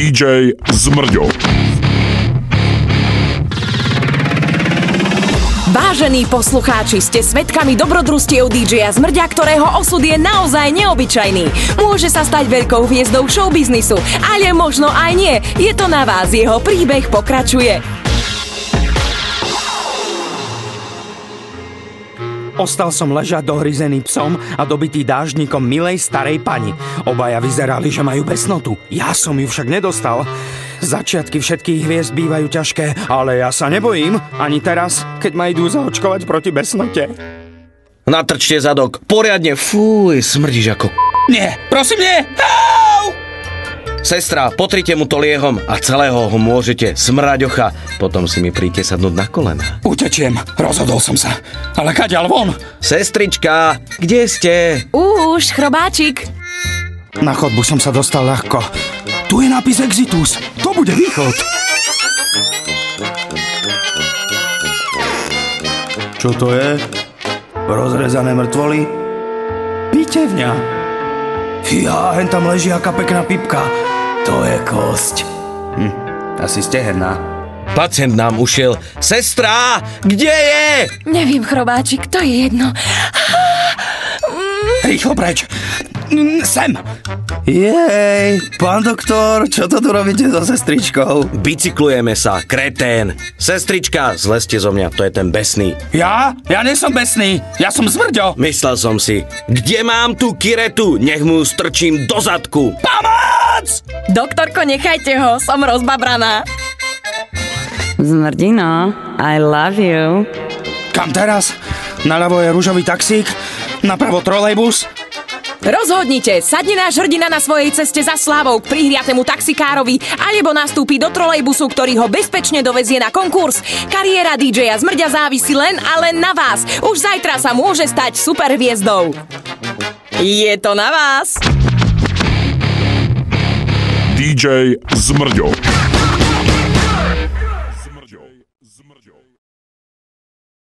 DJ Zmrďo. Vážení poslucháči, ste svedkami dobrodružstiev DJ-a Zmrďa, ktorého osud je naozaj neobyčajný. Môže sa stať veľkou hviezdou showbiznisu, ale možno aj nie. Je to na vás, jeho príbeh pokračuje. Ostal som ležať dohryzený psom a dobitý dáždnikom milej starej pani. Obaja vyzerali, že majú besnotu. Ja som ju však nedostal. Začiatky všetkých hviezd bývajú ťažké, ale ja sa nebojím. Ani teraz, keď ma idú zaočkovať proti besnote. Natrčte zadok. Poriadne. Fúj, smrdíš ako Nie, prosím, nie! Sestra, potrite mu to liehom a celého ho môžete smraďocha. Potom si mi príďte sadnúť na kolena. Utečiem, rozhodol som sa. Ale kaďal von? Sestrička, kde ste? Už, chrobáčik. Na chodbu som sa dostal ľahko. Tu je nápis Exitus. To bude východ. Čo to je? Rozrezané mŕtvoly? Pitevňa. Fíha, hen tam leží aká pekná pipka. To je kosť. Asi stehenná. Pacient nám ušiel. Sestra, kde je? Neviem, chrobáčik, to je jedno. Rýchlo preč. Sem. Jej, pán doktor, čo to tu robíte so sestričkou? Bicyklujeme sa, kretén. Sestrička, zlezte zo mňa, to je ten besný. Ja? Ja nie som besný. Ja som Zmrďo. Myslel som si, kde mám tú kiretu? Nech mu strčím do zadku. Pomoc! Doktorko, nechajte ho, som rozbabraná. Zmrdino, I love you. Kam teraz? Naľavo je ružový taxík, napravo trolejbus. Rozhodnite, sadne náš hrdina na svojej ceste za slávou k prihriatému taxikárovi alebo nastúpi do trolejbusu, ktorý ho bezpečne dovezie na konkurs. Kariéra DJ-a Zmrďa závisí len a len na vás. Už zajtra sa môže stať superhviezdou. Je to na vás. DJ Zmrďo.